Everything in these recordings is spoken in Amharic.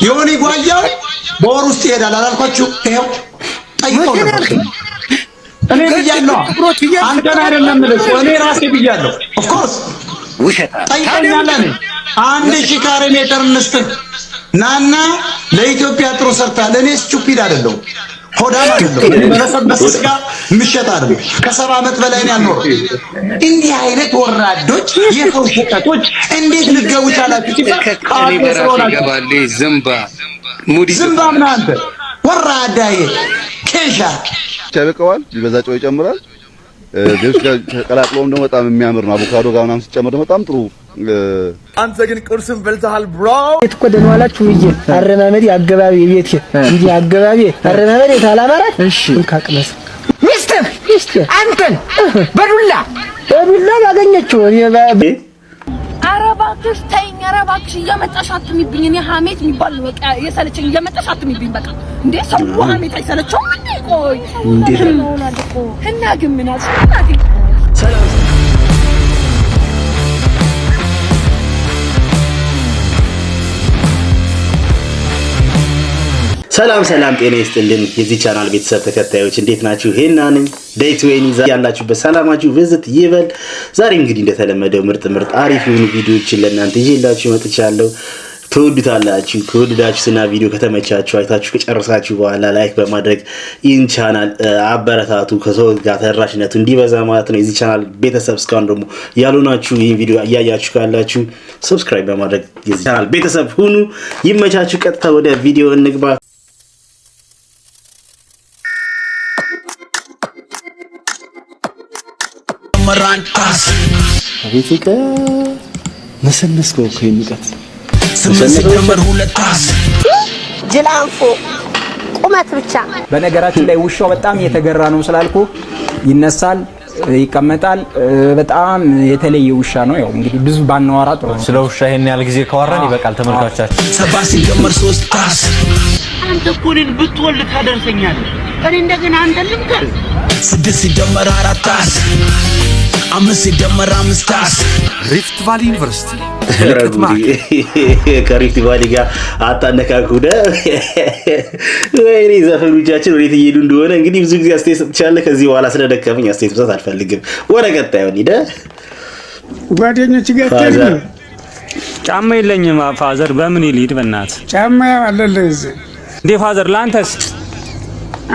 የሆነ ጓያው በወር ውስጥ ይሄዳል አላልኳችሁ? ይሄው ጠይቀው ነበር። እኔ ብያለሁ። አንተን አይደለም ልጅ እኔ ራሴ ብያለሁ። ኦፍ ኮርስ ውሸታ ጠይቀኛለህ። 1000 ካሬ ሜትር እንስጥህ ናና ለኢትዮጵያ ጥሩ ሰርታል። እኔ ስቱፒድ አይደለሁም፣ ሆዳም አይደለሁም። በለሰበስስ ጋር ምሸት አይደለም። ከ70 ዓመት በላይ ነው ያልኖር። እንዲህ አይነት ወራዶች የሰው ሸቀጦች እንዴት ልትገቡ ቻላችሁ? ዝምባ ምን አንተ ወራዳዬ ኬሻ ቻበቀዋል ቢበዛ ጨው ይጨምራል። ዴስ ጋር ተቀላቅሎም ደግሞ በጣም የሚያምር ነው። አቮካዶ ጋር ምናምን ሲጨመር ደግሞ በጣም ጥሩ። አንተ ግን ቁርስን በልተሃል ብሮ። የተቆደነው አላችሁ ብዬ አረማመድ አገባቢ ቤት እንጂ አገባቢ አረማመድ ታላማራት። እሺ እንካቅመስ ሚስት አንተን በዱላ ባገኘችው አረባክሽ ተይኝ፣ አረባክሽ እየመጣሽ አትሚብኝ። እኔ ሀሜት የሚባል በቃ የሰለቸኝ እየመጣሽ አትሚብኝ። በቃ እንዴ ሰው ሀሜት አይሰለቸውም እንዴ? ቆይ እንዴ ነው እኮ እና ግን ምን አስፈላጊ ሰላም ጤና ይስጥልን የዚህ ቻናል ቤተሰብ ተከታዮች እንዴት ናችሁ? ሄና ነኝ። ዴት ዌኒ ያላችሁበት ሰላማችሁ ብዝት ይበል። ዛሬ እንግዲህ እንደተለመደው ምርጥ አሪፍ የሆኑ ቪዲዮዎችን ለእናንተ ይዤላችሁ መጥቻለሁ። ትወዱታላችሁ። ከወደዳችሁና ቪዲዮ ከተመቻችሁ አይታችሁ ከጨረሳችሁ በኋላ ላይክ በማድረግ ይህን ቻናል አበረታቱ። ከሰው ጋር ተደራሽነቱ እንዲበዛ ማለት ነው። የዚህ ቻናል ቤተሰብ እስካሁን ደግሞ ያልሆናችሁ ይህን ቪዲዮ እያያችሁ ካላችሁ ሰብስክራይብ በማድረግ የዚህ ቻናል ቤተሰብ ሁኑ። ይመቻችሁ። ቀጥታ ወደ ቪዲዮ እንግባ። መራንታስ አቤት መሰነስከው ከሚቀት ስመሰከመር ሁለታስ ጅላንፎ ቁመት ብቻ። በነገራችን ላይ ውሻው በጣም እየተገራ ነው ስላልኩ ይነሳል፣ ይቀመጣል። በጣም የተለየ ውሻ ነው። ያው እንግዲህ ብዙ ባናወራ ጥሩ ነው። ስለ ውሻ ይሄን ያህል ጊዜ ካወራን ይበቃል ተመልካቾቻችን። 7 ሲደመር 3 ታስ አንተ እኮ እኔን ብትወልድ ታደርሰኛለህ። እኔ እንደገና አንተ ልምከር። 6 ሲደመር 4 ታስ 5 ሲደመር 5 ታስ ሪፍት ቫሊ ዩኒቨርሲቲ ከሪፍት ቫሊ ጋር አጣነካኩደ ወይኔ ዘፈኖቻችን ወዴት እየሄዱ እንደሆነ እንግዲህ ብዙ ጊዜ አስተያየት ሰጥቻለሁ። ከዚህ በኋላ ስለደከመኝ አስተያየት መስጠት አልፈልግም። ወደ ቀጣዩ እንሂድ። ጓደኞች ጋር ተይኝ። ጫማ የለኝም ፋዘር፣ በምን ይልሂድ? በእናትህ ጫማ አለልህ እንዴ ፋዘር? ለአንተስ?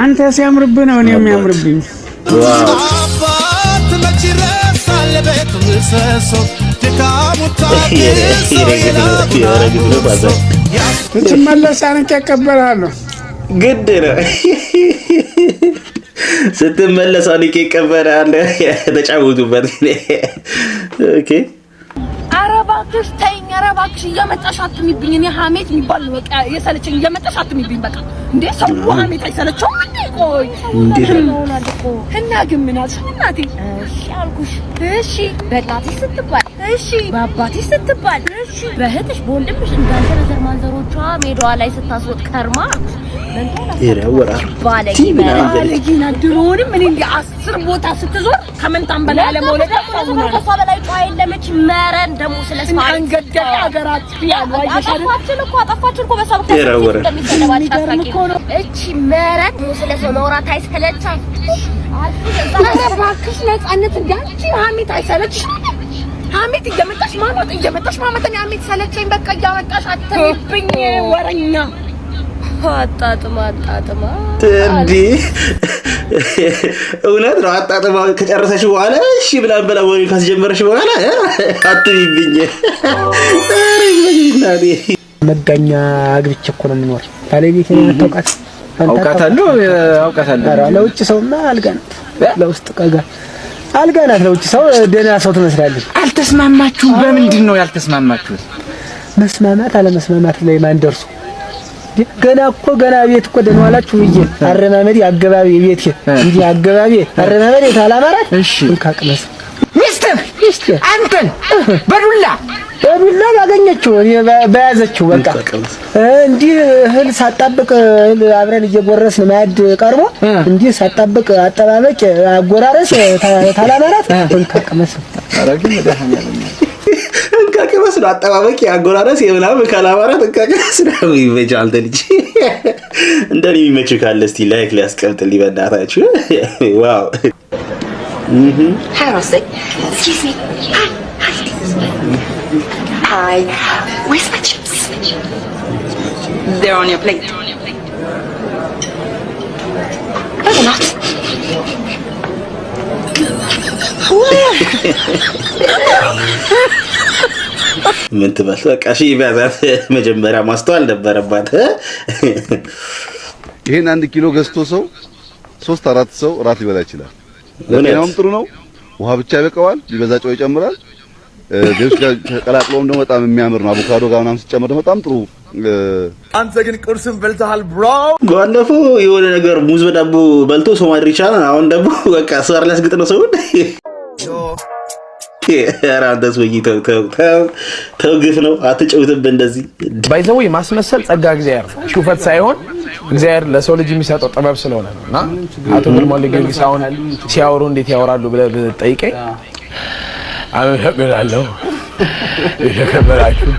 አንተ ሲያምርብህ ነው እኔ የሚያምርብኝ። አባት መችረስ አለበት ምሰሶ ስትመለስ አንቄ እቀበልሃለሁ። ግድ ነው። ስትመለስ አንቄ እቀበልሃለሁ። ተጫወቱበት። ኦኬ አረባክሽ ተይኝ፣ አረባክሽ እየመጣሽ አትሚብኝ። እኔ ሀሜት የሚባል በቃ የሰለቸኝ እየመጣሽ አትሚብኝ። በቃ እንዴ ሰው ሀሜት አይሰለቸውም እንዴ? ቆይ እንዴ ነው እኮ እና ግን ምን አስፈላጊ? እሺ አልኩሽ። እሺ በእናትሽ ስትባል፣ እሺ በአባትሽ ስትባል፣ እሺ በእህትሽ በወንድምሽ እንዳንተ ዘር ማንዘሮቿ ሜዳዋ ላይ ስታስወጥ ከርማ ይረወራ ባለጊና ድሮንም እኔ እንደ 10 ቦታ ስትዞር ከመንታም በላይ ለመውለድ ከሷ በላይ ጨዋ የለምች መረን ደሞ ስለስማ አንገደ አገራት ያሉ አጠፋችን እኮ በሰው እቺ መረን ስለሰው መውራት አይሰለቻ አረባክሽ ነፃነት እንዳንቺ ሀሜት አይሰለች። ሀሜት እየመጣሽ ማማት እኔ ሀሜት ሰለቸኝ። በቃ እያመጣሽ አትብኝ ወረኛ አጣጥማ እንዴ እውነት ነው። አጣጥማ ከጨረሰሽ በኋላ እሺ ብላን በላ ወሬ ካስጀመረሽ በኋላ አትይብኝ። መጋኛ አግብቼ እኮ ነው የምኖር። ባለቤቴ ነው አውቃታለሁ። ኧረ ለውጭ ሰውማ አልጋ ናት፣ ለውስጥ ቀጋ አልጋ ናት። ለውጭ ሰው ደህና ሰው ትመስላለች። አልተስማማችሁም? በምንድን ነው ያልተስማማችሁት? መስማማት አለመስማማት ላይ ማን ደርሶ ገና ቤት እኮ ደህና ዋላችሁ ብዬ አረማመድ አገባቢ ቤት እንጂ አገባቢ አረማመድ ታላማራት። እሺ እንካቅመስ ሚስት አንተን በዱላ ባገኘችው በያዘችው በቃ እንዲህ እህል ሳጣብቅ አብረን እየጎረስን ማዕድ ቀርቦ እንዲህ ሳጣብቅ አጠባበቅ አጎራረስ ታላማራት እንካቅመስ። አረጋኝ መዳህኛለኝ መስሎ አጠባበቂ አጎራረስ የምናምን ካላማራ ተቃቀስ ነው ይመቻል ልጅ እንደኔ የሚመች ካለ እስቲ ላይክ ሊያስቀምጥልኝ በእናታችሁ ዋው Hi, Rossi. Excuse me. Hi. Where's my chips? They're on your plate. No, they're not. ምን ትበል በቃ እሺ ቢያዛት መጀመሪያ ማስተዋል ነበረባት ይሄን 1 ኪሎ ገዝቶ ሰው 3-4 ሰው ራት ሊበላ ይችላል። ለጤናውም ጥሩ ነው። ውሃ ብቻ ይበቃዋል። ቢበዛ ጨው ይጨምራል። ሌሎች ጋር ተቀላቅሎም ደግሞ በጣም የሚያምር ነው። አቮካዶ ጋር ምናምን ሲጨመር ደግሞ በጣም ጥሩ። አንተ ግን ቁርስን በልተሃል ብሮ? ባለፈው የሆነ ነገር ሙዝ በዳቦ በልቶ ሰው ማድረግ ይቻላል። አሁን ደግሞ በቃ ሰር ሊያስግጥ ነው ሰው ያራንተስ ወይ ተውግፍ ነው። አትጨውትብ እንደዚህ ባይዘው ማስመሰል ጸጋ እግዚአብሔር ሹፈት ሳይሆን እግዚአብሔር ለሰው ልጅ የሚሰጠው ጥበብ ስለሆነ ነውና አቶ ግርማ ለጊዮርጊስ አሁን ሲያወሩ እንዴት ያወራሉ ብለህ ጠይቀኝ። አመሰግናለሁ የተከበራችሁ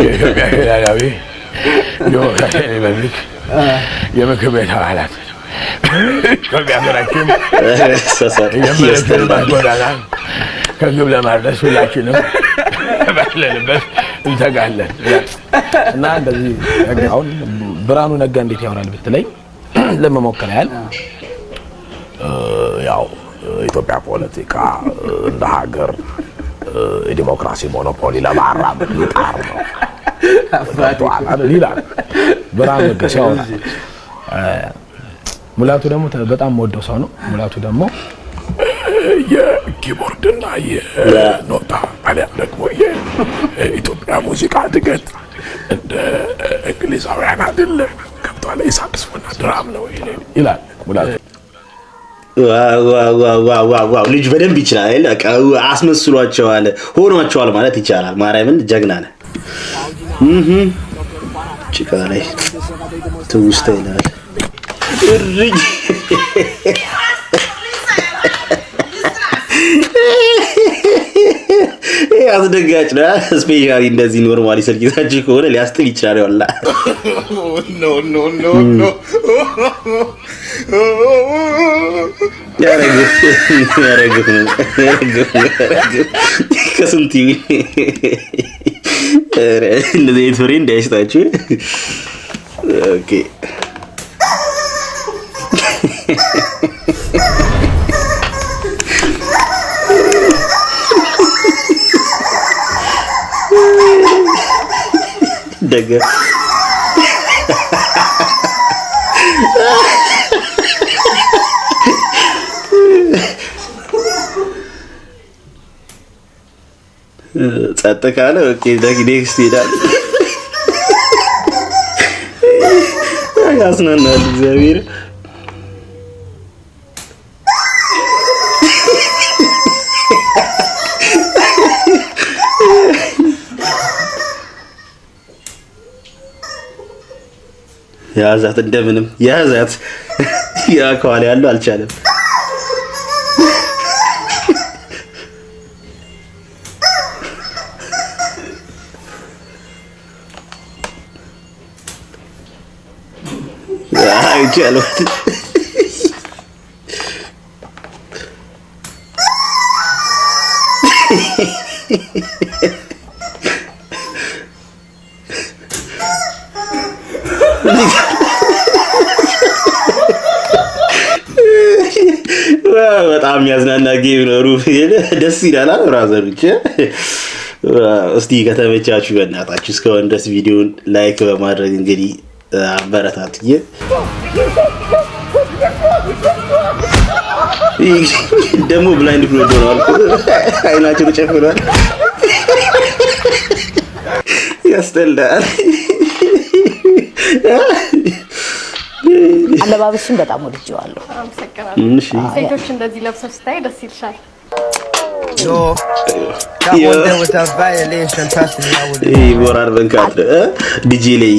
የኢትዮጵያ ፌዴራላዊ ዲሞክራሲያዊ ሪፐብሊክ የምክር ቤት አባላት ከሚያገራችን የምንክር ማጎዳና ከግብ ለማድረስ ሁላችንም ባለንበት እንተጋለን እና እንደዚህ አሁን ብርሃኑ ነጋ እንዴት ያወራል ብትለኝ ለመሞከር ያህል ያው ኢትዮጵያ ፖለቲካ እንደ ሀገር የዲሞክራሲ ሞኖፖሊ ለማራመድ ይጣር ነው አባቷ ይላል ብርሃኑ ነጋ ሲያወራ። ሙላቱ ደግሞ በጣም ወደው ሰው ነው። ሙላቱ ደግሞ የኪቦርድና የኖታ አሊያም ደግሞ የኢትዮጵያ ሙዚቃ እድገት እንደ እንግሊዛውያን አይደለም ከብቷል የሳክስፎንና ድራም ነው ይላል ሙላቱ። ዋው ልጅ በደንብ ይችላል። በቃ አስመስሏቸዋል ሆኗቸዋል ማለት ይቻላል። ማርያምን ጀግና ነህ። ጭቃ ላይ ትውስታ ይላል እርጅ አስደጋጭ ነው። ስፔሻሊ እንደዚህ ኖርማሊ ስልክ ይዛችሁ ከሆነ ሊያስጥል ይችላል። ወላ ኖ ያረግፍ ከስንት እንደዚህ ፍሬ እንዳይስጣችሁ። ኦኬ ደገ ጸጥ ካለ ኦኬ ኔክስት ይላል። ያስናናል እግዚአብሔር። ያዛት እንደምንም ያዛት ያ ከኋላ ያለው አልቻለም። አይቻለው በጣም ያዝናና ጌም ነው። ሩፍ ደስ ይላል ብራዘር። ብቻ እስቲ ከተመቻችሁ በእናታችሁ እስከሆነ ድረስ ቪዲዮን ላይክ በማድረግ እንግዲህ አበረታቱኝ። ደግሞ ብላይንድ ፍሎት ሆኗል። አይናቸው ተጨፍኗል። ያስጠላል። አለባበስሽን በጣም ወድጄዋለሁ። እሺ ሴቶች እንደዚህ ለብሰው ስታይ ደስ ይልሻል። ሞራል በንካት ዲጄ ላይ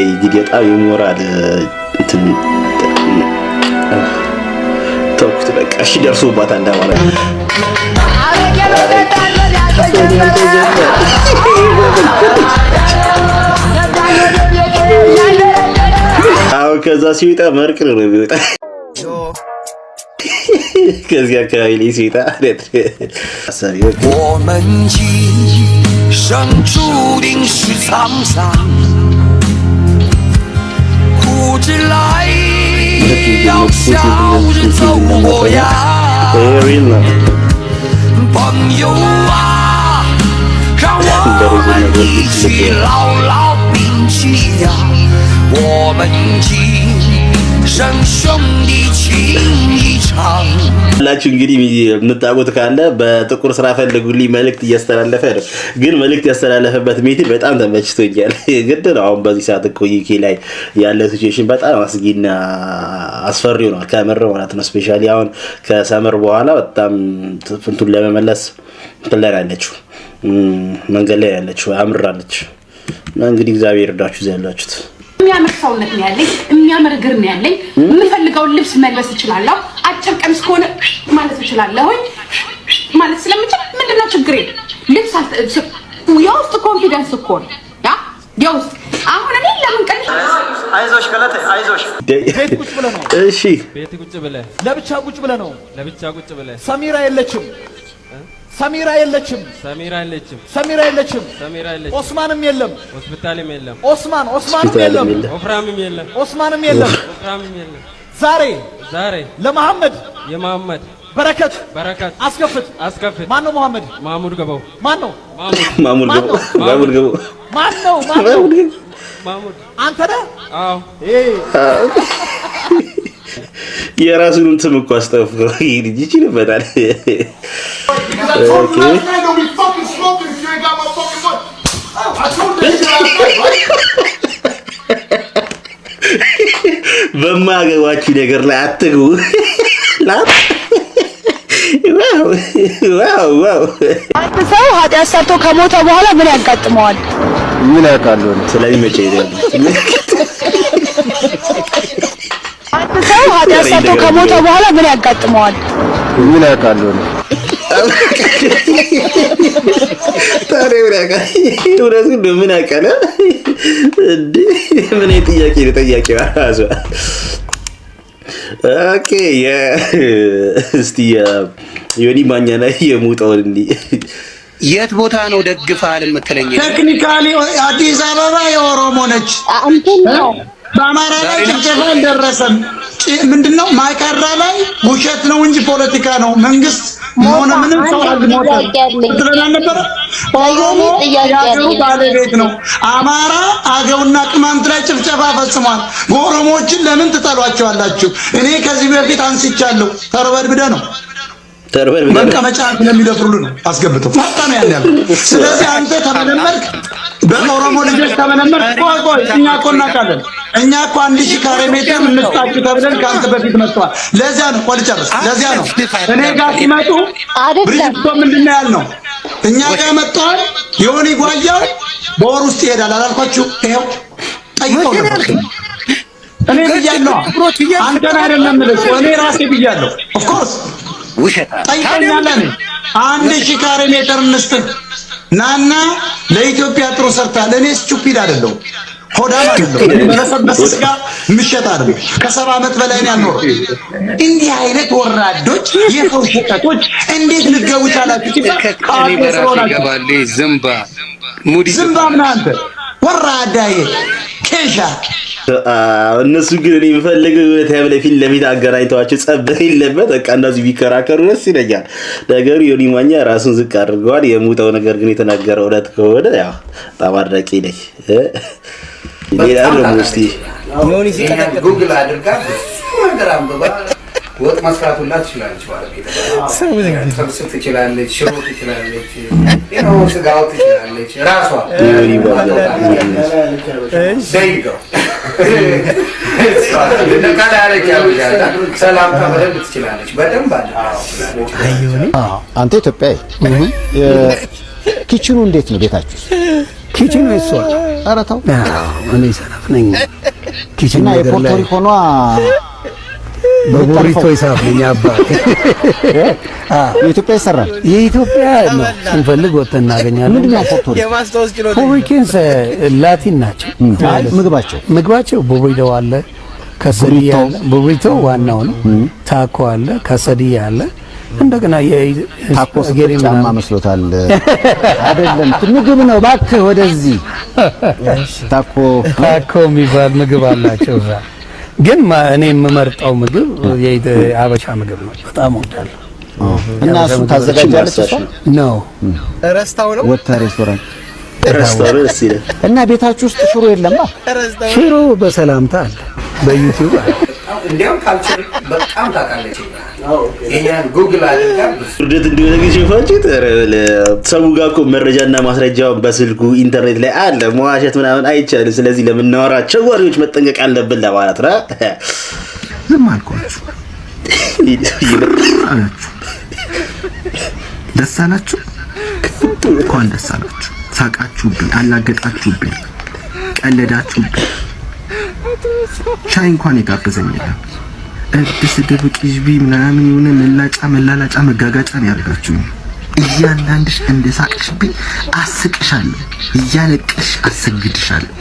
እንግዲህ በጣም የሞራል እንትን ተውኩት በቃ። እሺ ደርሶባታል ማለት ነው። አዎ ከዛ ሲወጣ መርቅ ነው የሚወጣ ከዚያ አካባቢ ላይ ሲወጣ አሳቢ ላችሁ እንግዲህ የምታውቁት ካለ በጥቁር ስራ ፈልጉልኝ መልእክት እያስተላለፈ ነው። ግን መልእክት ያስተላለፈበት ሜትድ በጣም ተመችቶኛል። ግድ ነው አሁን በዚህ ሰዓት እኮ ዩኬ ላይ ያለ ሲቹዌሽን በጣም አስጊና አስፈሪ ነው ከምር ማለት ነው። ስፔሻሊ አሁን ከሰመር በኋላ በጣም ፍንቱን ለመመለስ ትለራለች መንገድ ላይ ያለችው አምራለች። እንግዲህ እግዚአብሔር ይርዳችሁ ያላችሁት የሚያምር ሰውነት ነው ያለኝ የሚያምር እግር ነው ያለኝ የምፈልገው ልብስ መልበስ እችላለሁ አጭር ቀሚስ ከሆነ ማለት እችላለሁ ማለት ስለምችል ምንድነው ችግሬ ልብስ የውስጥ ኮንፊደንስ እኮ ነው የውስጥ አሁን እኔ ለምን ቀን አይዞሽ ገለቴ አይዞሽ ቤት ቁጭ ብለህ ነው እሺ ቤት ቁጭ ብለህ ለብቻ ቁጭ ብለህ ነው ለብቻ ቁጭ ብለህ ሰሚራ የለችም ኦስማንም የለም ሆስፒታልም የለም ኦስማንም የለም ኦፍራምም የለም ዛሬ ለመሐመድ የመሐመድ በረከት አስከፍት ማን ነው መሐመድ ማሙድ ገባው ማን ነው ማሙድ ገባው አንተ ነህ አዎ የራሱን እንትን እኮ አስተፍከው ይሄድ ይችላል በማገባችሁ ነገር ላይ አትግቡ ዋው አንተ ሰው ኃጢአት ሰርቶ ከሞተ በኋላ ምን ያጋጥመዋል ምን ያውቃሉ ስለዚህ መቼ ይላል አንተ ሰው ኃጢአት ሰርቶ ከሞተ በኋላ ምን ያጋጥመዋል ምን ያውቃሉ ታዲያ ምን ያውቃል እንዴ ምን ጥያቄ ነው ጥያቄው አዛ ኦኬ እስቲ ዮኒ ማኛ ላይ የሙጣው እንዴ የት ቦታ ነው ደግፋል የምትለኝ ቴክኒካሊ አዲስ አበባ የኦሮሞ ነች አንተን ነው በአማራ ላይ ጭፍጨፋ እንደረሰም ምንድነው ማይካድራ ላይ ውሸት ነው እንጂ ፖለቲካ ነው መንግስት ሆነ ምንም ሰው አልሞተም ተብለን ነበር ኦሮሞ ያገሩ ባለቤት ነው አማራ አገውና ቅማንት ላይ ጭፍጨፋ ፈጽሟል ኦሮሞዎችን ለምን ትጠሏቸዋላችሁ እኔ ከዚህ በፊት አንስቻለሁ ተርበድብደ ነው መቀመጫ ለሚደፍሩሉ ነው አስገብተው ፈጣን ያለው ስለዚህ አንተ ተመለመልክ በኦሮሞ ልጆች ተመለመልክ ቆይ እኛ እኮ እናውቃለን እኛ እኮ 1000 ካሬ ሜትር እንስጣችሁ ተብለን ካንተ በፊት መጥቷል ለዚያ ነው ቆልጨርስ ለዚያ ነው እኔ ጋር ሲመጡ ብሪጅቶ ምንድነው ያልነው እኛ ጋር መጥቷል ዮኒ ጓያው በወር ውስጥ ይሄዳል አላልኳችሁ ይሄው ጠይቀው ነበር እኔ ብያለሁ አንተን አይደለም ልጅ እኔ ራሴ ብያለሁ ኦፍ ኮርስ ውሸታ ጠይቀኛለን 1000 ካሬ ሜትር እንስጥ ናና ለኢትዮጵያ ጥሩ ሰርታ ለኔ ስቱፒድ አይደለም ሆዳም አይደለም በለሰበስ ጋር ምሸት አይደለም ከ70 ዓመት በላይ ነው ያኖረው እንዲህ አይነት ወራዶች የሰው ሸቀጦች እንዴት ልገቡ ቻላችሁ ከከኔ በራስ ይገባል ዝምባ ምን አንተ ወራዳዬ ኬሻ እነሱ ግን እኔ የምፈልገው ወታይብለ ፊት ለፊት አገናኝተዋቸው ጸበል የለበት በቃ እንደዚህ ቢከራከሩ ደስ ይለኛል ነገሩ ዮኒ ማኛ ራሱን ዝቅ አድርገዋል የሙጣው ነገር ግን የተናገረው እውነት ከሆነ ያው ታባረቂ ነኝ ሌላ ደግሞ እስቲ ዮኒ ሲቀጥል ጉግል አድርጋ ፕሮግራም ወጥ መስራቱላ ትችላለች ማለት ነው ሰብስ ትችላለች ሽሮ ትችላለች ነው ስጋው ትችላለች ራሷ ዮኒ ባዛ ዘይጎ ለካላ ያለች ሰላም ተበደል ትችላለች በደንብ አይዮኒ አንተ ኢትዮጵያዊ ኪችኑ እንዴት ነው ቤታችሁ ኪችኑ እሷ አራታው እኔ ሰላም ነኝ ኪችኑ እና የፖርቶሪኮኗ በቦሪቶ ይሳፍልኝ አባቴ። የኢትዮጵያ ይሰራል። የኢትዮጵያ ነው ስንፈልግ ወጥተን እናገኛለን። ምንድነው ፖፖሪ? ፖፖሪኬንስ ላቲን ናቸው ምግባቸው ቦሪቶ አለ፣ ከሰዲያ አለ። ቦሪቶ ዋናው ነው። ታኮ አለ፣ ከሰዲያ አለ። እንደገና ታኮ ጫማ መስሎታል። አይደለም ምግብ ነው እባክህ ወደዚህ። ታኮ የሚባል ምግብ አላቸው። ግን እኔ የምመርጠው ምግብ የአበሻ ምግብ ነው። በጣም ወዳለሁ። እና እሱ ታዘጋጃለች እሷ ነው ረስታው ነው ወታ ሬስቶራንት ሬስቶራንት ሲል እና ቤታችሁ ውስጥ ሽሮ የለማ? ሽሮ በሰላምታ አለ በዩቲዩብ እንዲያውም ካልቸር በጣም ታውቃለች። ይሄን ጉግል አድርጋ ውርደት እንዲሆነ ግን ሸፋችሁት። ሰው ጋር እኮ መረጃና ማስረጃው በስልኩ ኢንተርኔት ላይ አለ። መዋሸት ምናምን አይቻልም። ስለዚህ ለምናወራቸው ወሬዎች መጠንቀቅ አለብን ለማለት ነው። ዝም አልኳችሁ። ደስ አላችሁ? እንኳን ደስ አላችሁ። ሳቃችሁብኝ፣ አላገጣችሁብኝ፣ ቀለዳችሁብኝ። ሻይ እንኳን የጋበዘኝ የለም። ስድብ ቅዥቢ ምናምን የሆነ መላላጫ መጋጋጫ ነው ያደርጋችሁኝ። እያንዳንድሽ እንደሳቅሽብኝ አስቅሻለሁ፣ እያለቅሽ አስግድሻለሁ፣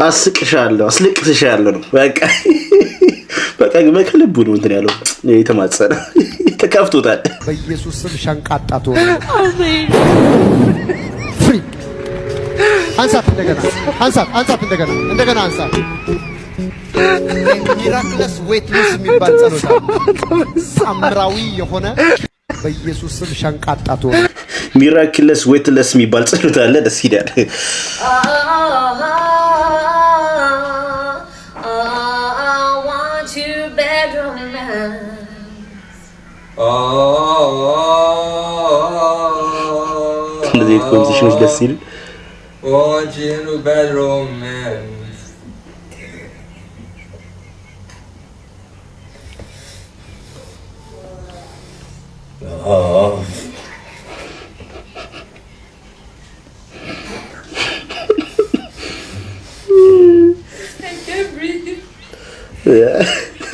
አስቅሻለሁ፣ አስለቅስሻለሁ ነው በቃ። በከልቡ ነው እንትን ያለው የተማጸነ ተከፍቶታል። በኢየሱስ ስም ሸንቃጣቱ አንሳት እንደገና አንሳት። ሚራክለስ ዌትነስ የሚባል ጸሎት አምራዊ የሆነ በኢየሱስ ስም ሸንቃጣቱ ሚራክለስ ዌትለስ የሚባል ጸሎት አለ። ደስ ይላል። እንደዚህ ኮምፖዚሽኖች ደስ ይላል። Want you in a bad romance. Oh. I can't breathe. Yeah.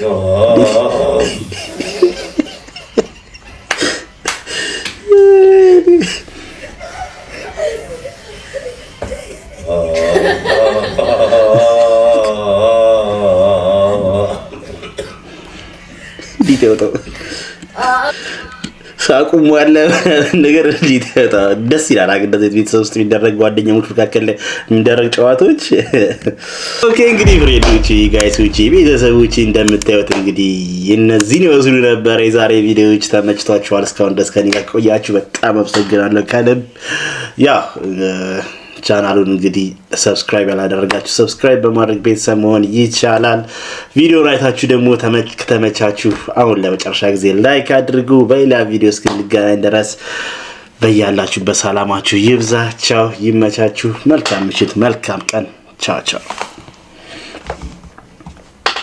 Oh. ዲቴውቶ ሳቁም ያለ ነገር ዲቴውቶ ደስ ይላል። እንደዚህ ቤተሰብ ውስጥ የሚደረግ ጓደኛሞች መካከል የሚደረግ ጨዋታዎች። ኦኬ እንግዲህ ፍሬንዶቼ፣ ጋይሶቼ፣ ቤተሰቦቼ እንደምታዩት እንግዲህ እነዚህን ይመስሉ ነበር የዛሬ ቪዲዮዎች። ተመችቷችኋል? እስካሁን ድረስ ከኔ ጋር ቆያችሁ በጣም አመሰግናለሁ ከልብ። ያ ቻናሉን እንግዲህ ሰብስክራይብ ያላደረጋችሁ ሰብስክራይብ በማድረግ ቤተሰብ መሆን ይቻላል። ቪዲዮውን አይታችሁ ደግሞ ተመቻችሁ አሁን ለመጨረሻ ጊዜ ላይክ አድርጉ። በሌላ ቪዲዮ እስክንገናኝ ድረስ በያላችሁበት ሰላማችሁ ይብዛ። ቻው፣ ይመቻችሁ። መልካም ምሽት፣ መልካም ቀን። ቻው ቻው።